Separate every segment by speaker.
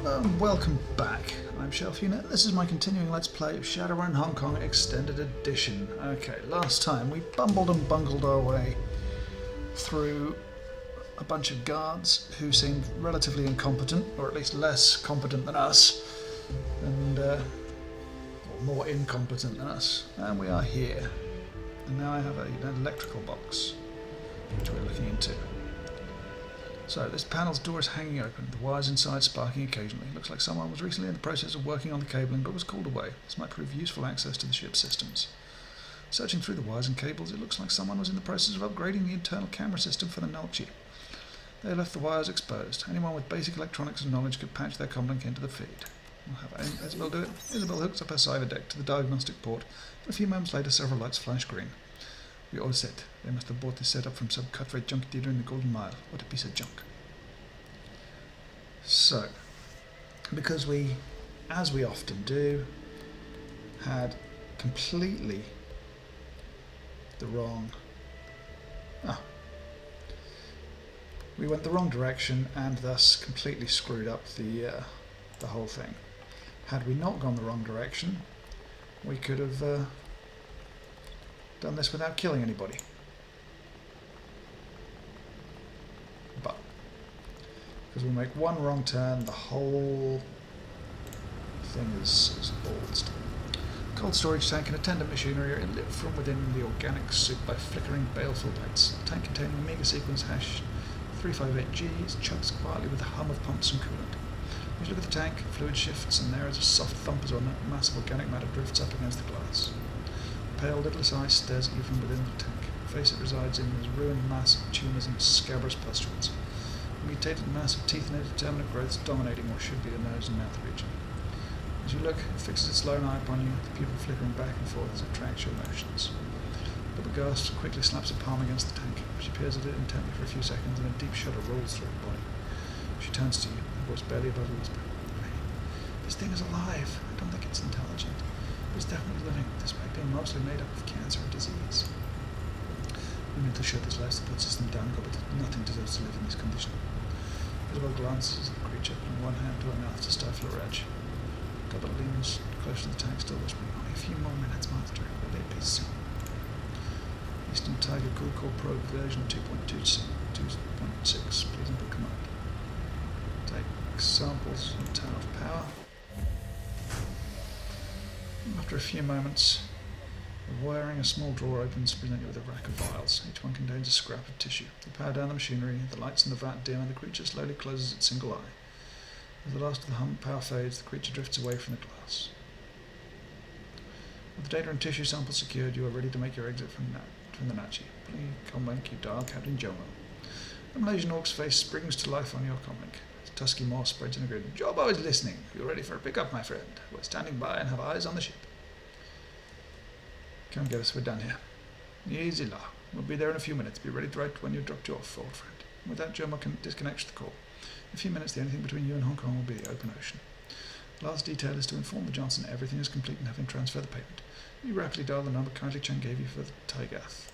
Speaker 1: Hello and welcome back. I'm Shelfuna. This is my continuing Let's Play of Shadowrun Hong Kong Extended Edition. Okay, last time we bumbled and bungled our way through a bunch of guards who seemed relatively incompetent, or at least less competent than us, and or more incompetent than us. And we are here. And now I have an electrical box, which we're looking into. So, this panel's door is hanging open, the wires inside sparking occasionally. Looks like someone was recently in the process of working on the cabling but was called away. This might prove useful access to the ship's systems. Searching through the wires and cables, it looks like someone was in the process of upgrading the internal camera system for the Nulci. They left the wires exposed. Anyone with basic electronics and knowledge could patch their comlink into the feed. We'll have Isabel do it. Isabel hooks up her cyber deck to the diagnostic port, and a few moments later several lights flash green. We're all set. They must have bought this setup from some cut-rate junk dealer in the Golden Mile. What a piece of junk. So, because we, as we often do, had completely the wrong... we went the wrong direction and thus completely screwed up the whole thing. Had we not gone the wrong direction, we could have done this without killing anybody. But because we make one wrong turn, the whole thing is ballsed. Cold storage tank and attendant machinery are lit from within the organic soup by flickering baleful lights. The tank containing a mega sequence hash 358G chugs quietly with a hum of pumps and coolant. As you look at the tank, fluid shifts and there is a soft thump as a massive organic matter drifts up against the glass. A pale, lidless eye stares at you from within the tank. The face it resides in is a ruined mass of tumours and scabrous pustules. A mutated mass of teeth and indeterminate growths dominating what should be the nose and mouth region. As you look, it fixes its lone eye upon you, the pupil flickering back and forth as it tracks your motions. But the gasp quickly slaps a palm against the tank. She peers at it intently for a few seconds and a deep shudder rolls through her body. She turns to you, her voice barely above a whisper. This thing is alive. I don't think it's intelligent. But it's definitely living, despite being mostly made up of cancer and disease. Even if the ship has life support system down, but nothing deserves to live in this condition. Isabel glances at the creature, putting one hand to her mouth to stifle her edge. Goblet leans close to the tank, still whispering, "Only a few more minutes, monster. Will they be soon?" Eastern Tiger Cool Core Probe version 2.6. Please input command. Take samples and turn off power. After a few moments, the wiring a small drawer opens to present you with a rack of vials. Each one contains a scrap of tissue. You power down the machinery, the lights in the vat dim, and the creature slowly closes its single eye. As the last of the power fades, the creature drifts away from the glass. With the data and tissue samples secured, you are ready to make your exit from the Nachi. Please comlink, you dial Captain Jomo. The Malaysian orc's face springs to life on your comlink. His tusky maw spreads in a grin. Jobo is listening. You're ready for a pickup, my friend. We're standing by and have eyes on the ship. Come get us, we're done here. Easy, law. We'll be there in a few minutes. Be ready to write when you've dropped you off, old friend. With that, Jomo disconnects the call. In a few minutes, the only thing between you and Hong Kong will be the open ocean. The last detail is to inform the Johnson everything is complete and have him transfer the payment. You rapidly dial the number Kindly Chang gave you for the Taigath.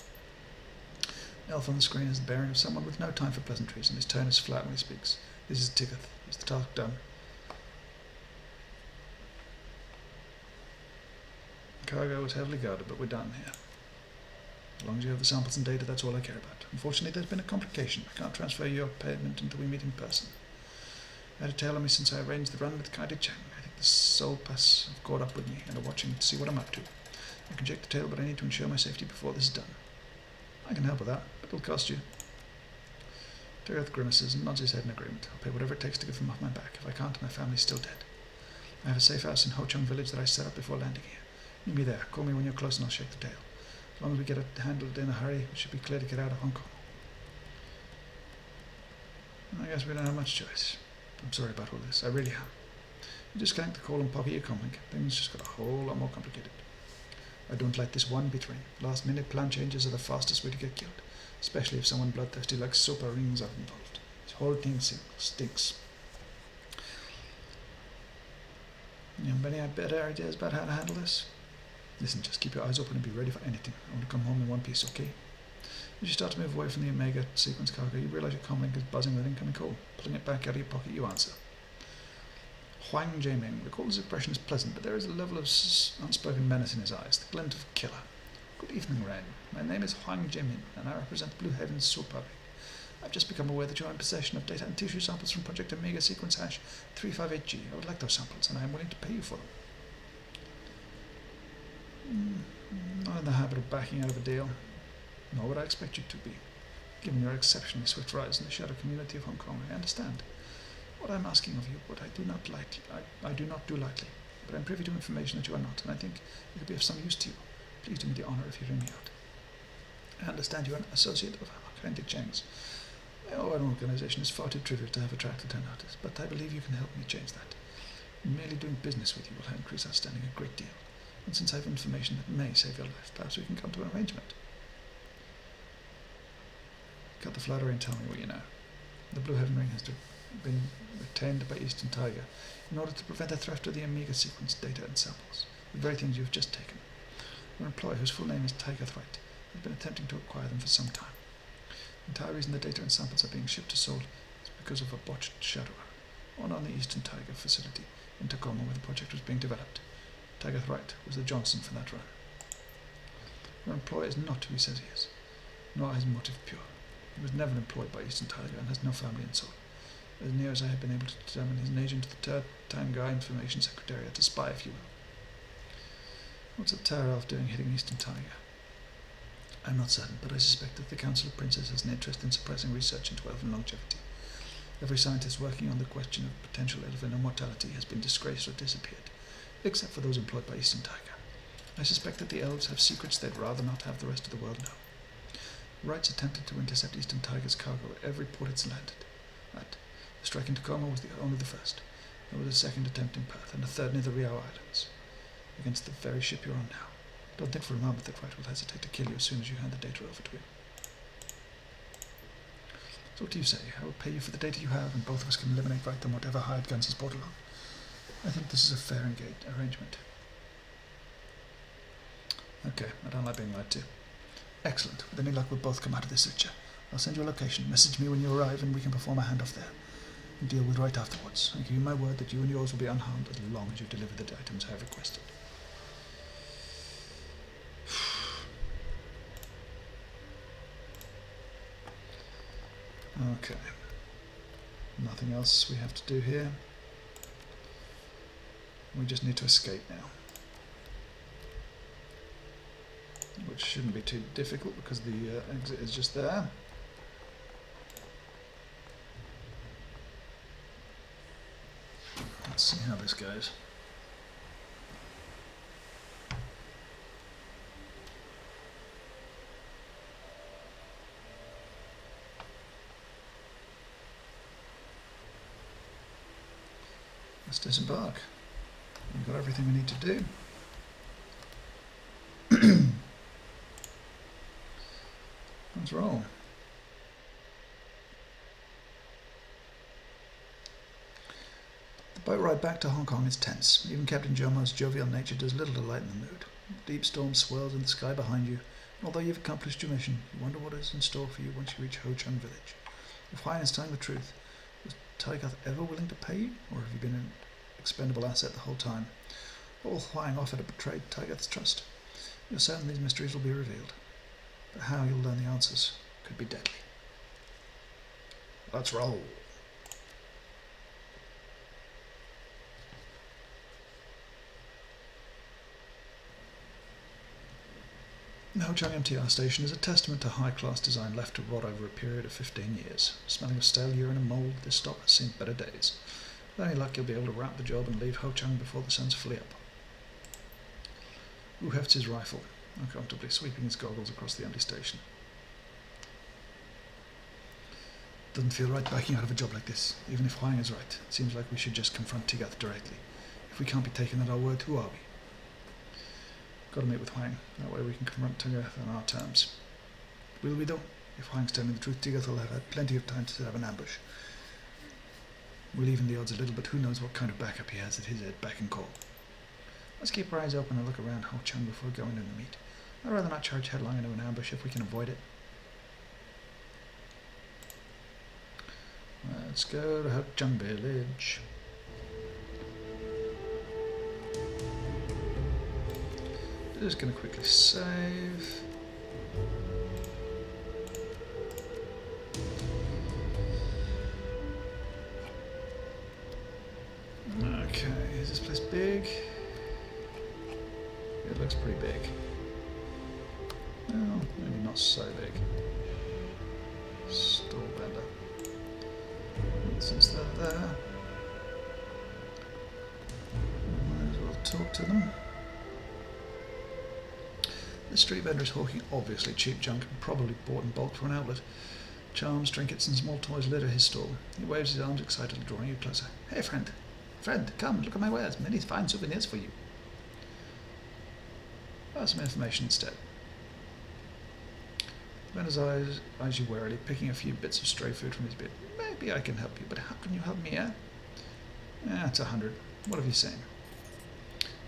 Speaker 1: The elf on the screen has the bearing of someone with no time for pleasantries, and his tone is flat when he speaks. This is Tigath. Is the task done? The cargo was heavily guarded, but we're done here. As long as you have the samples and data, that's all I care about. Unfortunately, there's been a complication. I can't transfer your payment until we meet in person. I had a tail on me since I arranged the run with Kaidi Chang. I think the Soul Pass have caught up with me and are watching to see what I'm up to. I can check the tail, but I need to ensure my safety before this is done. I can help with that, but it'll cost you. Tigath grimaces and nods his head in agreement. I'll pay whatever it takes to get them off my back. If I can't, my family's still dead. I have a safe house in Ho Chung village that I set up before landing here. Meet me there. Call me when you're close and I'll shake the tail. As long as we get it handled in a hurry, we should be clear to get out of Hong Kong. I guess we don't have much choice. I'm sorry about all this. I really am. You disconnect the call and pocket your comlink. Things just got a whole lot more complicated. I don't like this one bit, Rain. Last-minute plan changes are the fastest way to get killed, especially if someone bloodthirsty like Super Rings are involved. This whole thing stinks. You have any better ideas about how to handle this? Listen, just keep your eyes open and be ready for anything. I want to come home in one piece, okay? As you start to move away from the Omega sequence cargo, you realise your comlink is buzzing with an incoming call. Pulling it back out of your pocket, you answer. Huang Jiaming. Recall his expression is pleasant, but there is a level of unspoken menace in his eyes, the glint of a killer. Good evening, Ren. My name is Huang Jiaming, and I represent Blue Haven's Soul Public. I've just become aware that you are in possession of data and tissue samples from Project Omega Sequence Hash 358G. I would like those samples, and I am willing to pay you for them. Not in the habit of backing out of a deal, nor would I expect you to be. Given your exceptionally swift rise in the shadow community of Hong Kong, I understand. What I am asking of you, what I do not do lightly, but I am privy to information that you are not, and I think it could be of some use to you. Please do me the honour if you hear me out. I understand you are an associate of Hammer Cheng's. Our organisation is far too trivial to have attracted her notice, but I believe you can help me change that. Merely doing business with you will increase our standing a great deal, and since I have information that may save your life, perhaps we can come to an arrangement. Cut the flattery and tell me what you know. The Blue Heaven Ring has been retained by Eastern Tiger in order to prevent the theft of the Omega sequence data and samples, the very things you have just taken. Your employer, whose full name is Tiger Threat, has been attempting to acquire them for some time. The entire reason the data and samples are being shipped to Seoul is because of a botched Shadowrun, one on the Eastern Tiger facility in Tacoma where the project was being developed. Tiger Threat was the Johnson for that run. Your employer is not who he says he is, nor his motive pure. He was never employed by Eastern Tiger and has no family in Seoul. As near as I have been able to determine, he's an agent of the Tangai Information Secretariat, a spy, if you will. What's a terror elf doing hitting Eastern Tiger? I'm not certain, but I suspect that the Council of Princes has an interest in suppressing research into elven longevity. Every scientist working on the question of potential elven immortality has been disgraced or disappeared, except for those employed by Eastern Tiger. I suspect that the elves have secrets they'd rather not have the rest of the world know. Wrights attempted to intercept Eastern Tiger's cargo at every port it's landed at. The strike in Tacoma was only the first. There was a second attempt in Perth, and a third near the Riau Islands, against the very ship you're on now. Don't think for a moment that Wright will hesitate to kill you as soon as you hand the data over to him. So what do you say? I will pay you for the data you have, and both of us can eliminate Wright on whatever hired guns he's brought along. I think this is a fair arrangement. Okay, I don't like being lied to. Excellent. With any luck, we'll both come out of this picture. I'll send you a location. Message me when you arrive, and we can perform a handoff there. And deal with Wright afterwards. I give you my word that you and yours will be unharmed as long as you deliver the items I have requested. Okay. Nothing else we have to do here. We just need to escape now. Which shouldn't be too difficult because the exit is just there. Let's see how this goes. Let's disembark. We've got everything we need to do. Let's roll. The boat ride back to Hong Kong is tense. Even Captain Jomo's jovial nature does little to lighten the mood. A deep storm swirls in the sky behind you, and although you've accomplished your mission, you wonder what is in store for you once you reach Ho Chung village. If Huang is telling the truth, was Taigath ever willing to pay you, or have you been an expendable asset the whole time? What will Huang offer to betray Taigath's trust? You're certain these mysteries will be revealed, but how you'll learn the answers could be deadly. Let's roll. The Ho Chung MTR station is a testament to high-class design left to rot over a period of 15 years. Smelling of stale urine and mould, this stop has seen better days. With any luck, you'll be able to wrap the job and leave Ho Chung before the sun's fully up. Wu hefts his rifle, uncomfortably sweeping his goggles across the empty station. Doesn't feel right backing out of a job like this, even if Huang is right. It seems like we should just confront Taigath directly. If we can't be taken at our word, who are we? Gotta meet with Huang. That way we can confront Taigath on our terms. Will we though? If Huang's telling the truth, Taigath will have had plenty of time to set up an ambush. We'll even the odds a little, but who knows what kind of backup he has at his beck and call. Let's keep our eyes open and look around Ho Chung before going in the meet. I'd rather not charge headlong into an ambush if we can avoid it. Let's go to Ho Chung village. Just going to quickly save. Okay, is this place big? It looks pretty big. Well, maybe not so big. Store vendor. Since they're there, might as well talk to them. The street vendor is hawking obviously cheap junk and probably bought in bulk for an outlet. Charms, trinkets and small toys litter his stall. He waves his arms excitedly, drawing you closer. Hey friend, come, look at my wares. Many fine souvenirs for you. Some information instead. The vendor's eyes you warily, picking a few bits of stray food from his bit. Maybe I can help you, but how can you help me, eh? It's 100. What have you seen?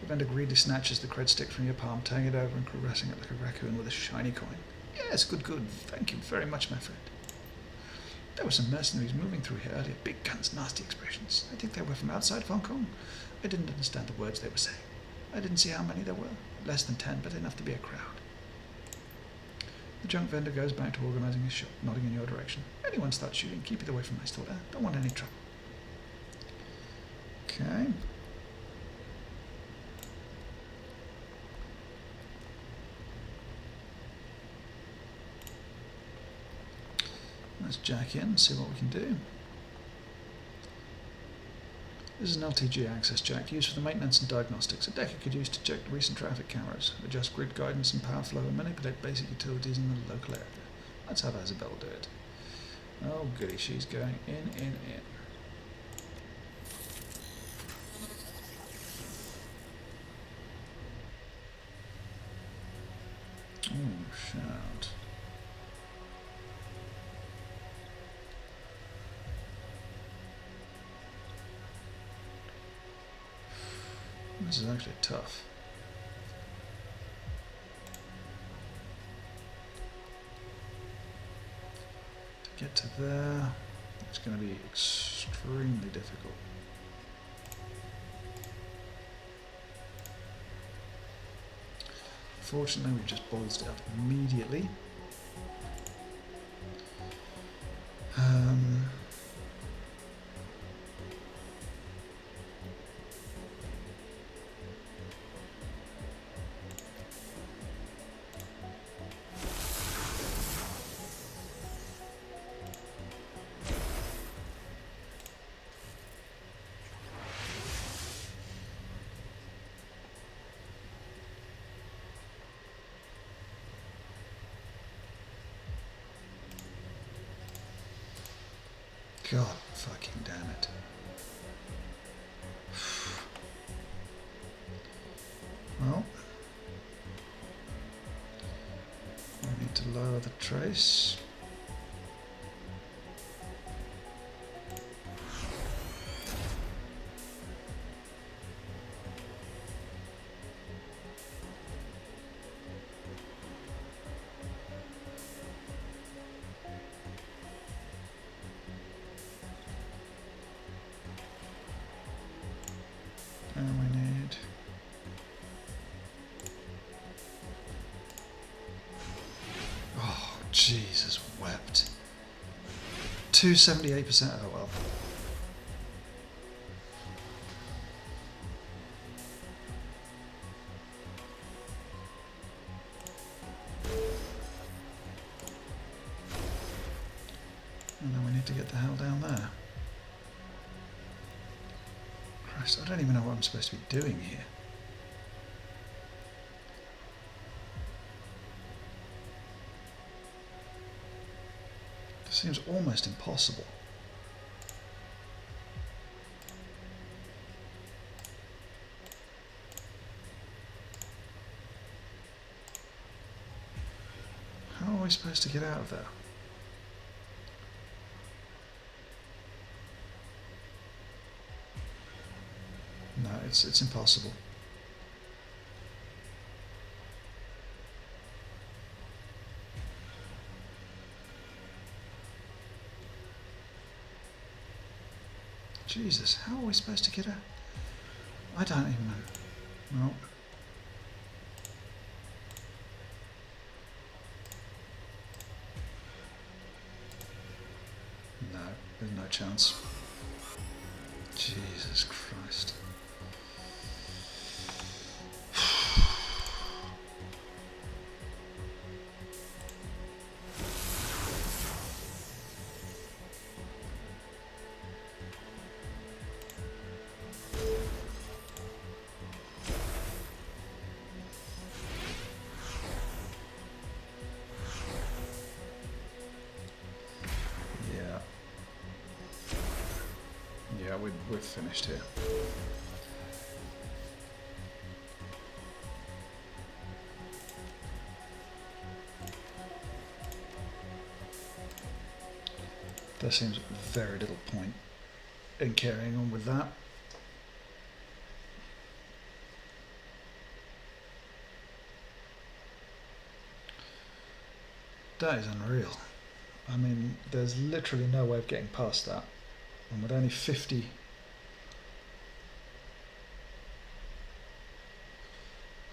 Speaker 1: The vendor greedily snatches the cred stick from your palm, tearing it over and caressing it like a raccoon with a shiny coin. Yes, good. Thank you very much, my friend. There were some mercenaries moving through here earlier. Big guns, nasty expressions. I think they were from outside of Hong Kong. I didn't understand the words they were saying. I didn't see how many there were. Less than 10, but enough to be a crowd. The junk vendor goes back to organising his shop, nodding in your direction. Anyone starts shooting, keep it away from my store. Don't want any trouble. Okay. Let's jack in and see what we can do. This is an LTG access jack used for the maintenance and diagnostics. A decker could use to check recent traffic cameras, adjust grid guidance and power flow, and manipulate basic utilities in the local area. Let's have Isabel do it. Oh goody, she's going in. Oh, shout. This is actually tough. To get to there, it's going to be extremely difficult. Fortunately, we've just ballsed it up immediately. God fucking damn it. Well, we need to lower the trace. And we need Jesus wept. 278%. Oh well. And then we need to get the hell down there. Christ, I don't even know what I'm supposed to be doing here. It seems almost impossible. How are we supposed to get out of there? No, it's impossible. Jesus, how are we supposed to get out? I don't even know. Well, No, there's no chance. Jesus Christ. Yeah, we're finished here. There seems very little point in carrying on with that. That is unreal. I mean, there's literally no way of getting past that. And with only 50...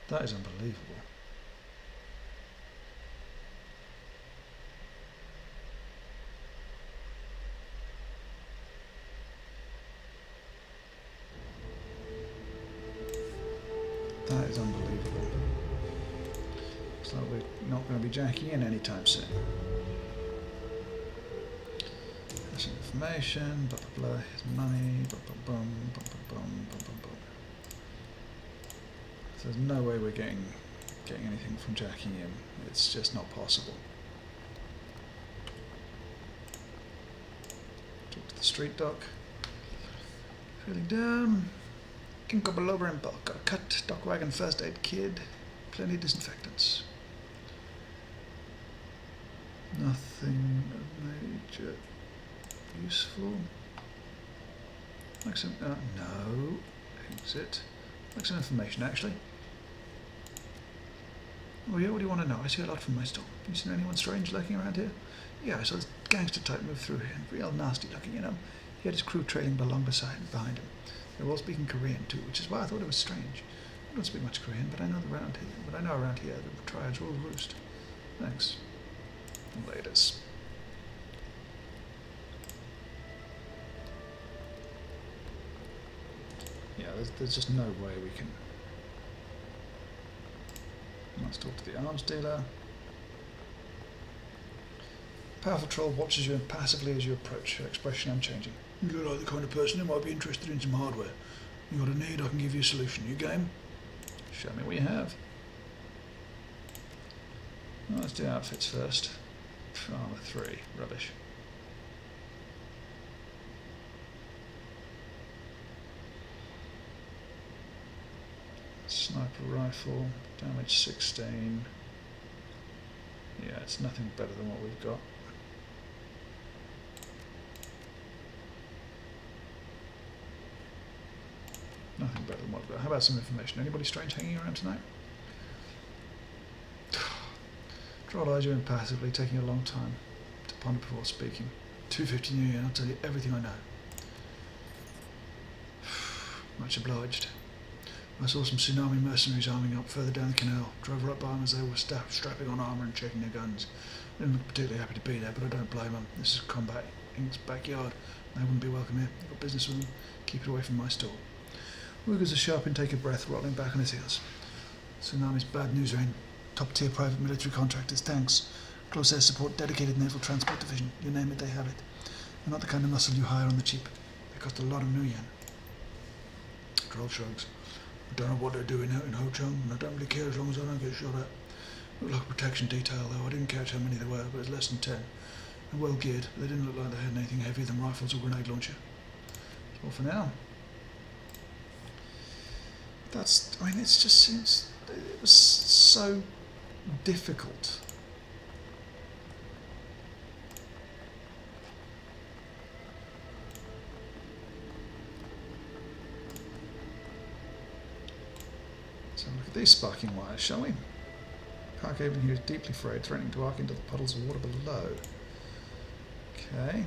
Speaker 1: That is unbelievable. That is unbelievable. Looks like we're not going to be jacking in anytime soon. That's information, blah blah blah, here's money, blah blah blah, blah blah blah, blah blah blah. So there's no way we're getting anything from jacking in. It's just not possible. Talk to the street dock. Feeling down. Can go below in bulk. Got a cut, dock wagon, first aid kit, plenty of disinfectants. Nothing major useful. Like some no. Exit. Like some information actually. Oh yeah, what do you want to know? I see a lot from my store. You seen anyone strange lurking around here? Yeah, I saw this gangster type move through here. Real nasty looking, you know. He had his crew trailing behind him. They were all speaking Korean too, which is why I thought it was strange. I don't speak much Korean, but I know around here the triads rule the roost. Thanks. Laters. Yeah, there's just no way we can. Let's talk to the arms dealer. Powerful troll watches you impassively as you approach. Her expression unchanging. You look like the kind of person who might be interested in some hardware. You got a need, I can give you a solution. You game? Show me what you have. Well, let's do outfits first. Armor 3. Rubbish. Sniper rifle. Damage 16. Yeah, it's nothing better than what we've got. Nothing better than what we've got. How about some information? Anybody strange hanging around tonight? Troll eyes you impassively, taking a long time to ponder before speaking. 250 New Year, I'll tell you everything I know. Much obliged. I saw some tsunami mercenaries arming up further down the canal. Drove right by them as they were strapping on armour and checking their guns. They didn't look particularly happy to be there, but I don't blame them. This is combat Inc.'s backyard. They wouldn't be welcome here. I've got business with them. Keep it away from my store. Uyghur's a sharp intake of breath, rolling back on his heels. Tsunami's bad news rain. Top-tier private military contractors, tanks, close air support, dedicated naval transport division. You name it, they have it. They're not the kind of muscle you hire on the cheap. They cost a lot of new yen. Troll shrugs. I don't know what they're doing out in Ho Chung, and I don't really care as long as I don't get shot at. Looked like a protection detail, though. I didn't catch how many there were, but it was less than 10. They're well geared, but they didn't look like they had anything heavier than rifles or grenade launcher. That's all for now. I mean, it just seems, it was so difficult. So look at these sparking wires, shall we? Park Haven here is deeply frayed, threatening to arc into the puddles of water below. Okay.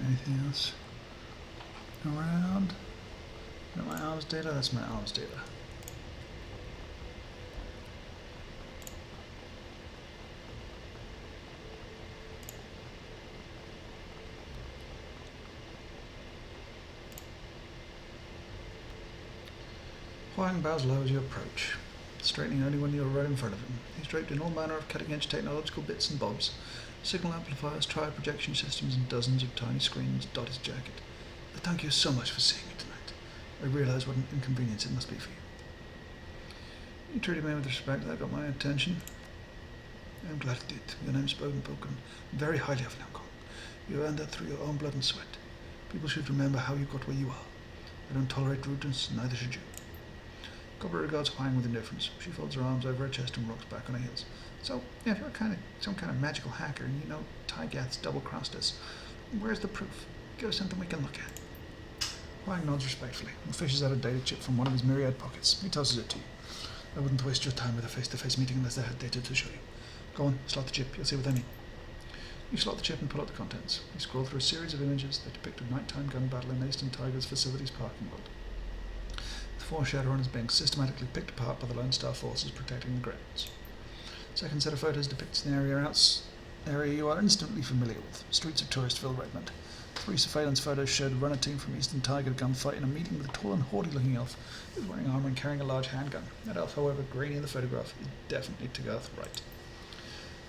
Speaker 1: Anything else around? Is that my arms data? That's my arms data. Huang bows low as you approach, straightening only when you're right in front of him. He's draped in all manner of cutting-edge technological bits and bobs. Signal amplifiers, tri-projection systems, and dozens of tiny screens dot his jacket. Thank you so much for seeing me tonight. I realise what an inconvenience it must be for you. You treated me with respect. That got my attention. I'm glad it did. Your name's spoken very highly of in Hong Kong. You earned that through your own blood and sweat. People should remember how you got where you are. I don't tolerate rudeness, neither should you. Cobra regards Huang with indifference. She folds her arms over her chest and rocks back on her heels. So, if you're some kind of magical hacker and you know Tygath's double-crossed us, where's the proof? Give us something we can look at. Huang nods respectfully and fishes out a data chip from one of his myriad pockets. He tosses it to you. I wouldn't waste your time with a face-to-face meeting unless I had data to show you. Go on, slot the chip. You'll see what I mean. You slot the chip and pull out the contents. You scroll through a series of images that depict a nighttime gun battle in Eastern Tiger's facility's parking lot. The 4 Shadowrunners being systematically picked apart by the Lone Star forces protecting the grounds. Second set of photos depicts an area you are instantly familiar with. Streets of tourist-filled Redmond. 3 surveillance photos showed a runner team from Eastern Tiger gunfight in a meeting with a tall and haughty-looking elf who was wearing armor and carrying a large handgun. That elf, however grainy in the photograph, is definitely Tygath Wright.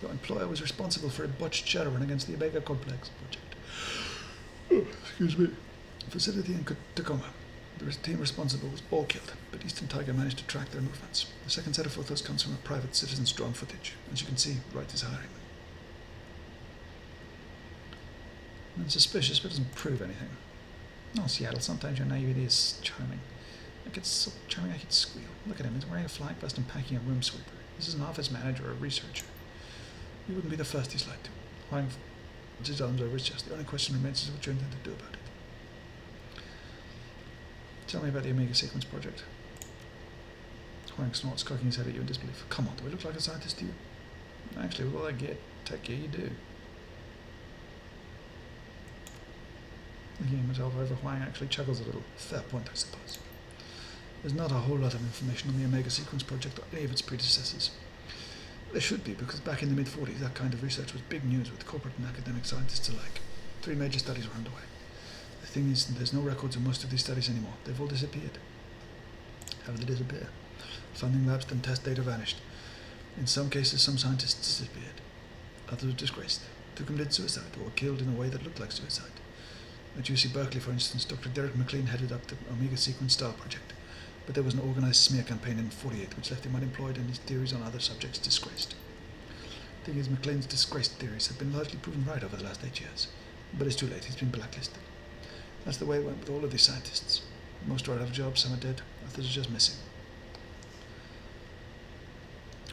Speaker 1: Your employer was responsible for a botched Shadowrun against the Omega Complex project. Excuse me. Facility in Tacoma. The team responsible was all killed, but Eastern Tiger managed to track their movements. The second set of photos comes from a private citizen's drone footage. As you can see, Wright is hiring them. And suspicious, but doesn't prove anything. Oh, Seattle, sometimes your naivety is charming. Like it's so charming I could squeal. Look at him, he's wearing a flag vest and packing a room sweeper. This is an office manager or a researcher. You wouldn't be the first he's lied to. Huang puts his arms over his chest. The only question remains is what you intend to do about it. Tell me about the Omega Sequence project. Huang snorts, cocking his head at you in disbelief. Come on, do I look like a scientist to you? Actually, with all I get, tech, yeah, you do. Looking himself over, Huang actually chuckles a little. Fair point, I suppose. There's not a whole lot of information on the Omega Sequence project or any of its predecessors. There should be, because back in the mid-40s, that kind of research was big news with corporate and academic scientists alike. 3 major studies were underway. The thing is, there's no records of most of these studies anymore. They've all disappeared. How did they disappear? Funding lapsed and test data vanished. In some cases, some scientists disappeared. Others were disgraced, took committed suicide, or were killed in a way that looked like suicide. At UC Berkeley, for instance, Dr. Derek McLean headed up the Omega Sequence Star project, but there was an organized smear campaign in '48 which left him unemployed and his theories on other subjects disgraced. The thing is, McLean's disgraced theories have been largely proven right over the last 8 years, but it's too late, he's been blacklisted. That's the way it went with all of these scientists. Most are out of jobs, some are dead, others are just missing.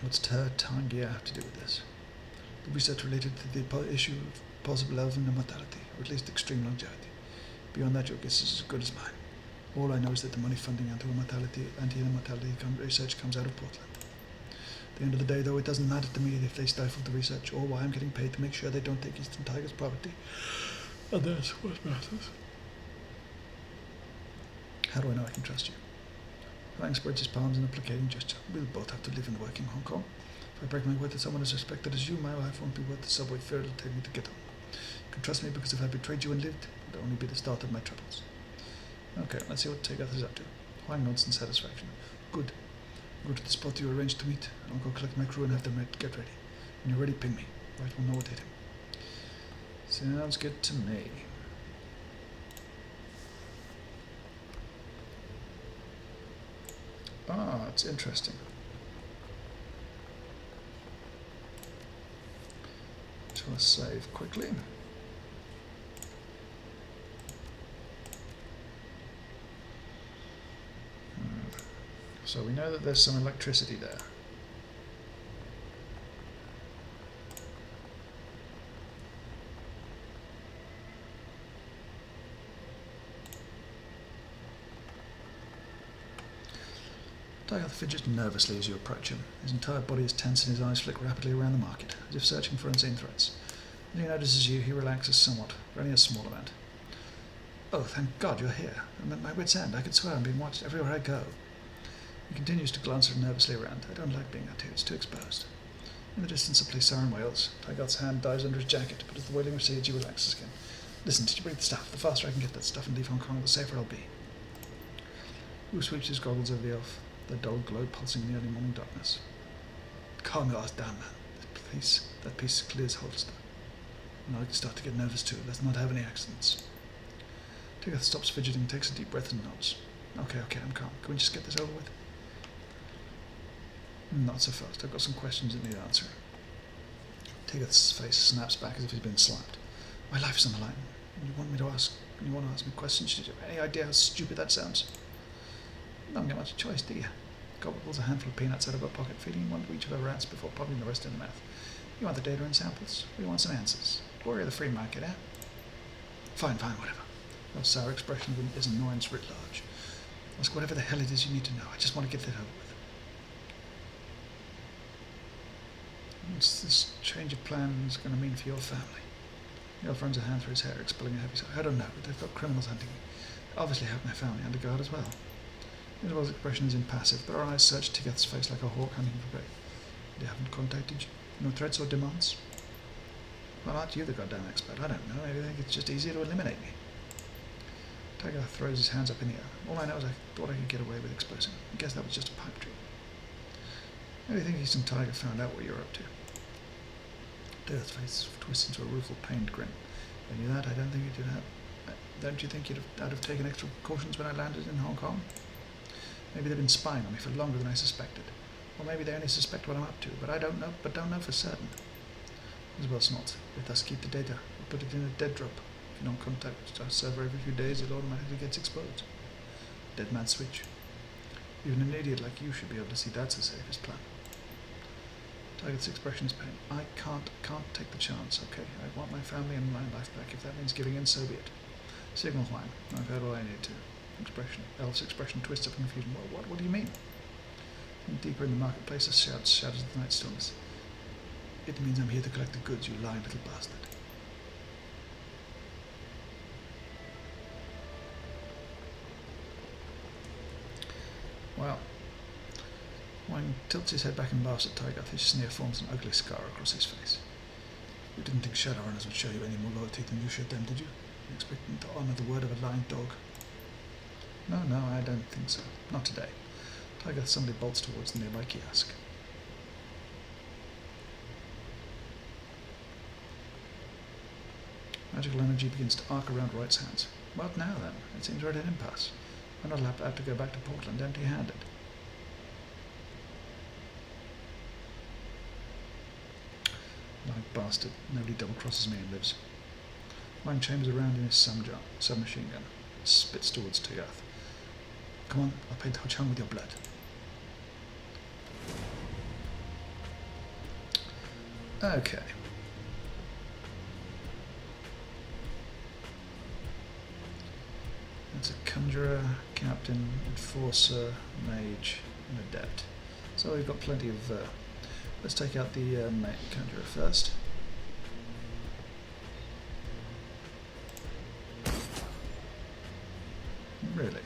Speaker 1: What's Tangia have to do with this? The research related to the issue of possible elven immortality, or at least extreme longevity. Beyond that, your guess is as good as mine. All I know is that the money funding anti-immortality research comes out of Portland. At the end of the day, though, it doesn't matter to me if they stifled the research or why I'm getting paid to make sure they don't take Eastern Tiger's property. And that's what matters. How do I know I can trust you? Huang spreads his palms in a placating gesture. We'll both have to live and work in Hong Kong. If I break my word to someone as respected as you, my life won't be worth the subway fare it'll take me to get home. You can trust me because if I betrayed you and lived, it would only be the start of my troubles. Okay, let's see what Tygath is up to. Huang nods in satisfaction. Good. Go to the spot you arranged to meet, and I'll go collect my crew and have them get ready. When you're ready, ping me. Right, we'll know what hit him. Sounds good to me. Ah, it's interesting. So let's save quickly. So we know that there's some electricity there. Tygath fidgets nervously as you approach him. His entire body is tense and his eyes flick rapidly around the market, as if searching for unseen threats. As he notices you, he relaxes somewhat, but only a small amount. Oh, thank God you're here. I'm at my wit's end. I could swear I'm being watched everywhere I go. He continues to glance nervously around. I don't like being out here. It's too exposed. In the distance, a police siren wails. Tygarth's hand dives under his jacket, but as the wailing recedes, he relaxes again. Listen, did you bring the stuff? The faster I can get that stuff and leave Hong Kong, the safer I'll be. Wu sweeps his goggles over the elf, their dull glow pulsing in the early morning darkness. Calm your ass down, man. That piece clears holster. Now I can start to get nervous too. Let's not have any accidents. Tygarth stops fidgeting, takes a deep breath and nods. Okay, I'm calm. Can we just get this over with? Not so fast. I've got some questions that need answering. Tygarth's face snaps back as if he's been slapped. My life's on the line. You want to ask me questions? Do you have any idea how stupid that sounds? You don't get much choice, do you? Gobbler pulls a handful of peanuts out of her pocket, feeding one to each of her rats before popping the rest in the mouth. You want the data and samples? We want some answers. Glory of the free market, eh? Fine, whatever. Your sour expression is annoyance writ large. Ask whatever the hell it is you need to know. I just want to get that over with. What's this change of plans going to mean for your family? The elf runs a hand through his hair, expelling a heavy sigh. I don't know, but they've got criminals hunting me. They obviously have my family under guard as well. Isabel's expression is impassive, but her eyes search Tygarth's face like a hawk hunting for prey. They haven't contacted you? No threats or demands? Well, aren't you the goddamn expert? I don't know. Maybe they think it's just easier to eliminate me. Tygarth throws his hands up in the air. All I know is I thought I could get away with exposing. I guess that was just a pipe dream. Maybe thinking some tiger found out what you're up to. Tygarth's face twists into a rueful, pained grin. I knew that. I don't think you'd have. Don't you think I'd have taken extra precautions when I landed in Hong Kong? Maybe they've been spying on me for longer than I suspected. Or maybe they only suspect what I'm up to, but I don't know for certain. Isabel snorts. Let us keep the data. We'll put it in a dead drop. If you don't contact our server every few days, it automatically gets exposed. Dead man switch. Even an idiot like you should be able to see that's the safest plan. Tygarth's expression is pain. I can't take the chance, okay? I want my family and my life back. If that means giving in, so be it. Signal whine. I've heard all I need to. Elf's expression twists up in confusion. What do you mean? And deeper in the marketplace, a shout shatters the night stillness. It means I'm here to collect the goods, you lying little bastard. Well, Wang tilts his head back and laughs at Tygarth. His sneer forms an ugly scar across his face. You didn't think Shadowrunners would show you any more loyalty than you showed them, did you? You expect them to honour the word of a lying dog? No, I don't think so. Not today. Tygarth suddenly bolts towards the nearby kiosk. Magical energy begins to arc around Wright's hands. What now then? It seems we're at an impasse. We're not allowed to go back to Portland empty-handed. Like bastard. Nobody double-crosses me and lives. Wang chambers around in his submachine gun. Spits towards Tygarth. Come on, I'll paint Ho Chang with your blood. Okay. That's a conjurer, captain, enforcer, mage, and adept. So we've got plenty of... let's take out the conjurer first. Really?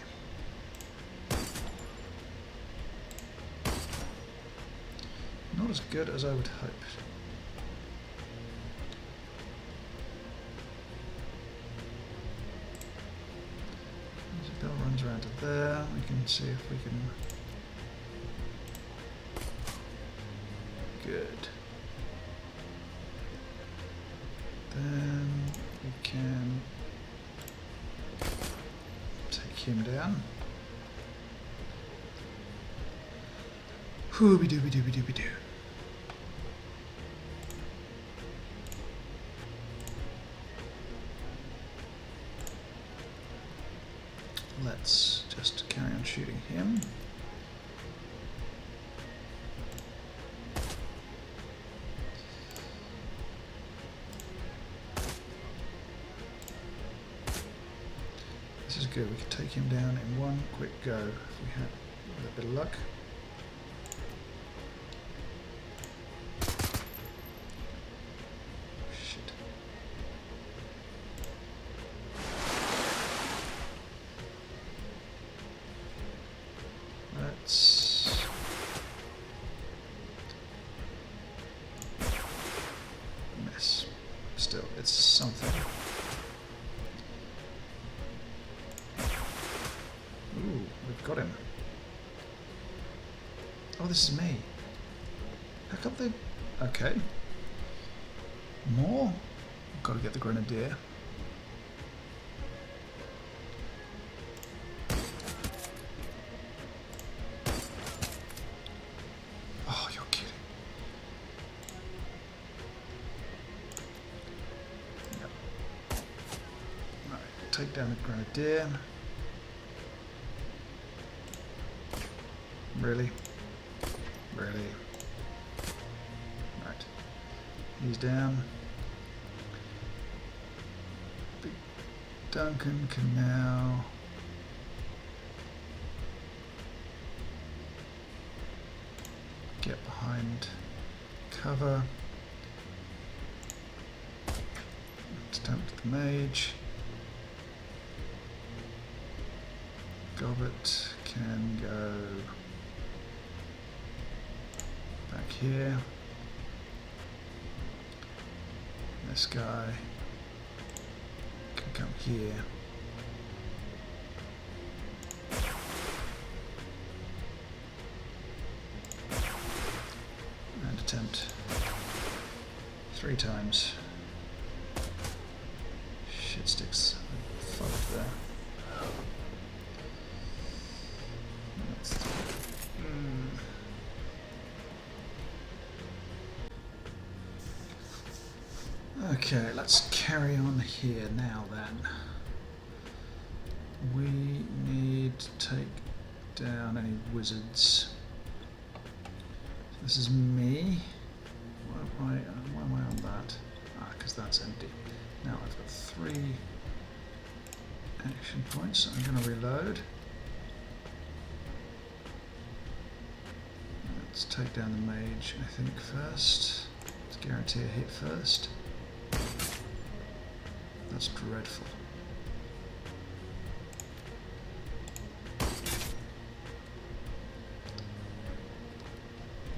Speaker 1: Not as good as I would hope. Isabel runs around to there. We can see if we can... Good. Then we can take him down. Hooby-dooby-dooby-dooby-doo. Let's just carry on shooting him. This is good. We could take him down in one quick go if we had a bit of luck. Got him. Oh, this is me. How come they... Okay. More? Got to get the grenadier. Oh, you're kidding. Yep. Right, take down the grenadier. Really? Really? Right. He's down. Big Duncan can now get behind cover. Attempt the mage. Gobbet can go back here. This guy can come here. And attempt 3 times. Shit sticks. Fucked there. Okay, let's carry on here now then. We need to take down any wizards. This is me. Why am I on that? Ah, because that's empty. Now I've got 3 action points, so I'm going to reload. Let's take down the mage, I think, first. Let's guarantee a hit first. That's dreadful.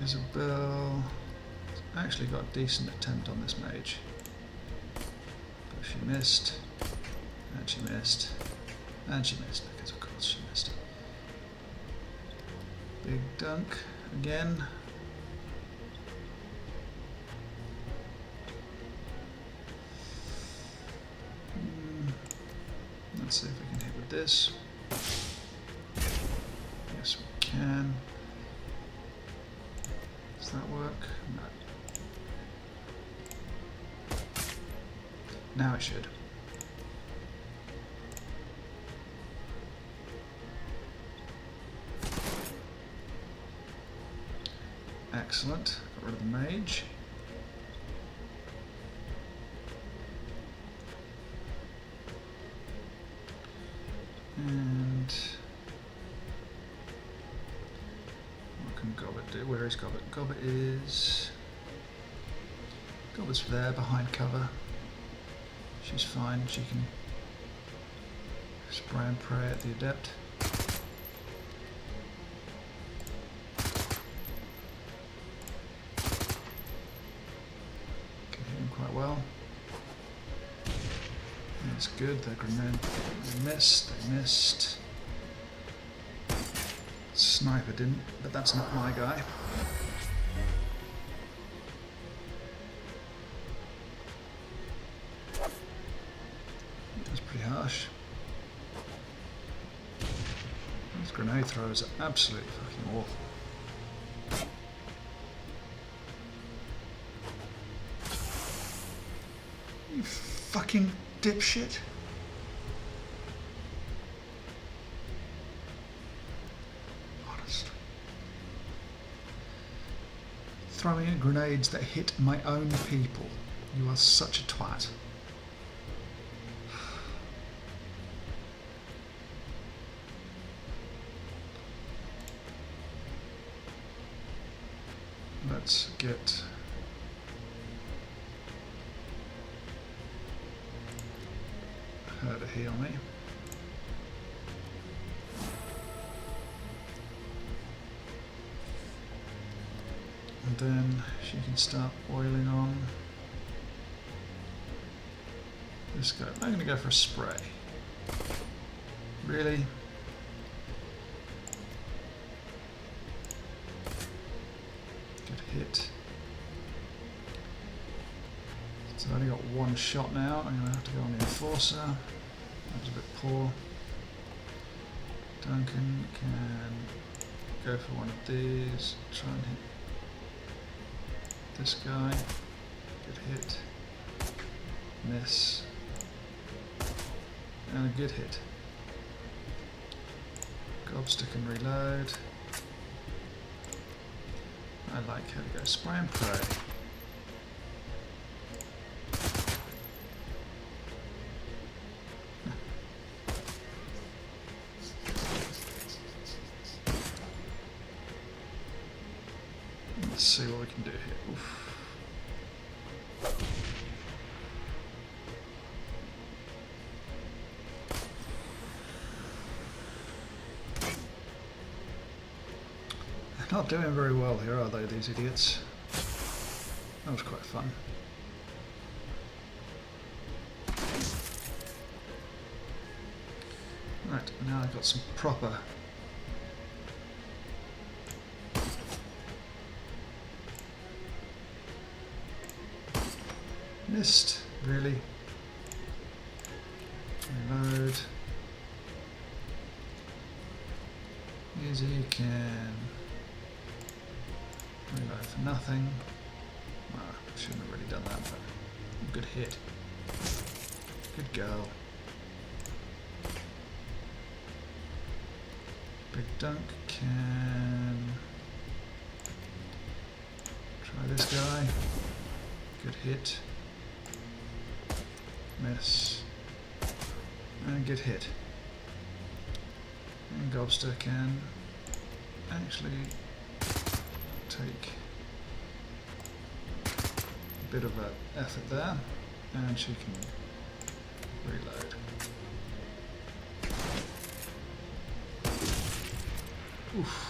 Speaker 1: Isabel actually got a decent attempt on this mage. But she missed, and she missed, and she missed, because of course she missed. Big dunk again. Let's see if we can hit with this. Yes, we can. Does that work? No. Now it should. Excellent. Got rid of the mage. And what can Gobbet do? Where is Gobbet? Gobbet is... Gobbet's there behind cover. She's fine. She can spray and pray at the adept. Can hit him quite well. That's good. Their grenade. They missed. Sniper didn't, but that's not my guy. That's pretty harsh. These grenade throwers are absolutely fucking awful. You fucking dipshit. Honestly. Throwing in grenades that hit my own people. You are such a twat. Let's get her to heal me. And then she can start oiling on this guy. I'm going to go for a spray. Really? only got one shot now. I'm going to have to go on the enforcer. That was a bit poor. Duncan can go for one of these. Try and hit this guy. Good hit. Miss. And a good hit. Gobster can reload. I like how to go spray and pray. Let's see what we can do here. Oof. Not doing very well here, are they, these idiots? That was quite fun. Right, now I've got some proper missed, really. Reload. Easy can reload for nothing. Well, I shouldn't have really done that, but good hit. Good girl. Big dunk can try this guy. Good hit. Miss. And good hit. And Gobster can actually take a bit of an effort there, and she can reload. Oof.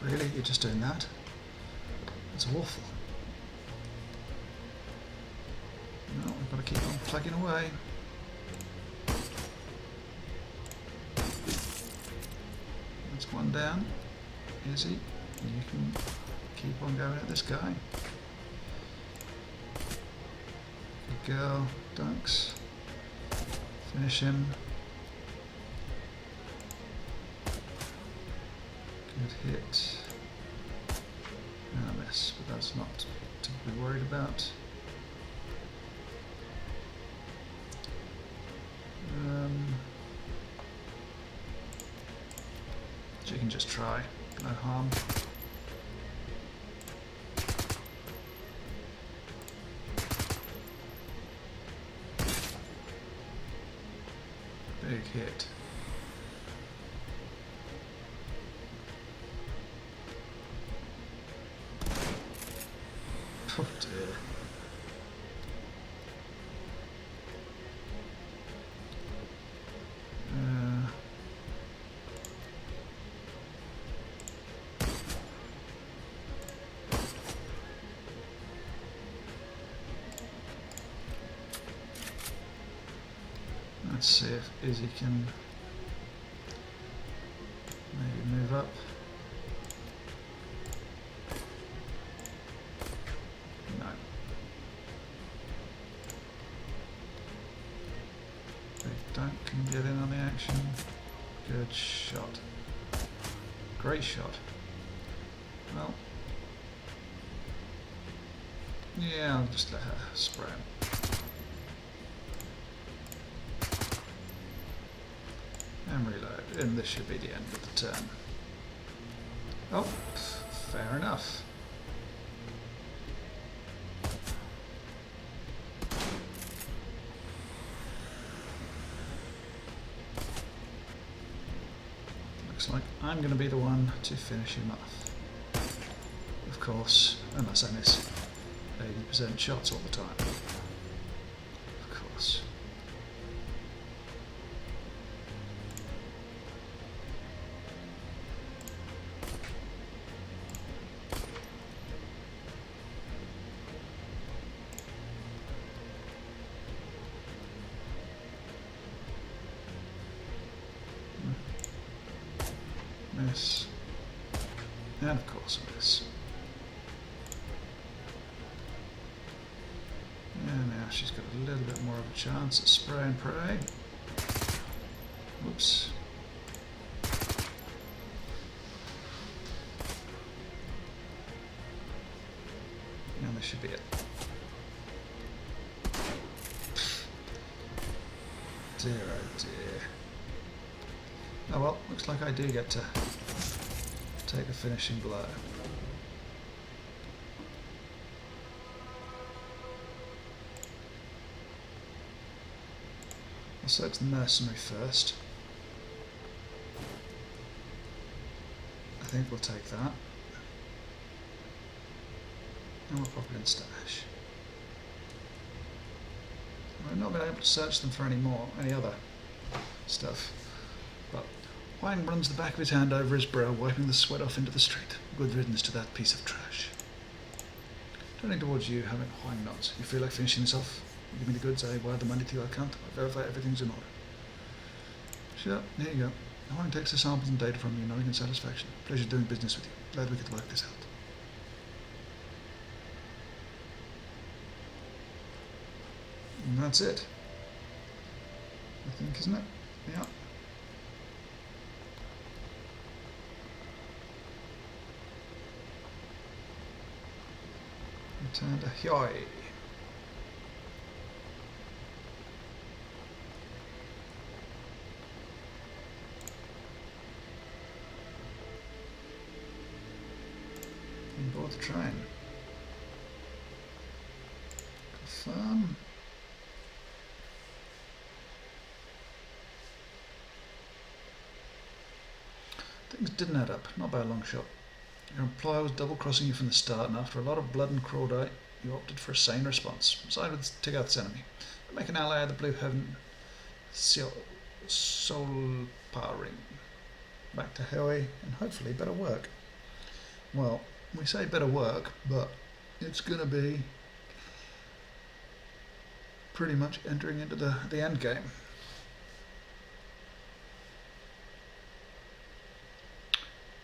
Speaker 1: Really? You're just doing that? That's awful. No, we've got to keep on plugging away. That's one down. Easy. You can keep on going at this guy. Good girl. Dunks. Finish him. Good hit. And a miss, but that's not to be worried about. She can just try, no harm. Big hit. Oh dear. Let's see if Izzy can maybe move up. No. Big Dunk can get in on the action. Good shot. Great shot. Well, yeah, I'll just let her spray him. And reload, and this should be the end of the turn. Oh, fair enough. Looks like I'm going to be the one to finish him off. Of course, unless I miss 80% shots all the time. Of course. And of course it is. And now she's got a little bit more of a chance at spray and pray. Whoops. And this should be it. Dear oh dear. Oh well, looks like I do get to take the finishing blow. I'll search the mercenary first. I think we'll take that. And we'll pop it in stash. I've not been able to search them for any other stuff. But Huang runs the back of his hand over his brow, wiping the sweat off into the street. Good riddance to that piece of trash. Turning towards you, Huang nods. You feel like finishing this off? Give me the goods, I wire the money to your account, I verify everything's in order. Sure, here you go. Huang takes the samples and data from you, knowing in satisfaction. Pleasure doing business with you. Glad we could work this out. And that's it. I think, isn't it? Yeah. Return to Hyoi. And board the train. Confirm. Things didn't add up, not by a long shot. Your employer was double-crossing you from the start, and after a lot of blood and crawdad, you opted for a sane response. Side with Tigath's enemy. Make an ally of the Blue Heaven soul powering. Back to Hoi, and hopefully better work. Well, we say better work, but it's going to be pretty much entering into the end game.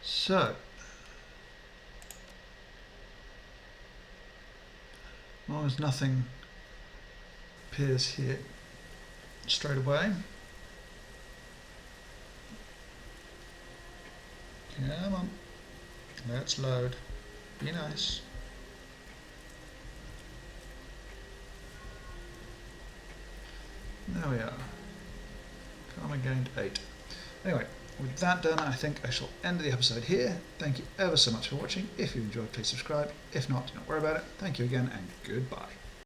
Speaker 1: So, as long as nothing appears here straight away. Come on, let's load. Be nice. There we are. Karma gained 8. Anyway, with that done, I think I shall end the episode here. Thank you ever so much for watching. If you enjoyed, please subscribe. If not, don't worry about it. Thank you again, and goodbye.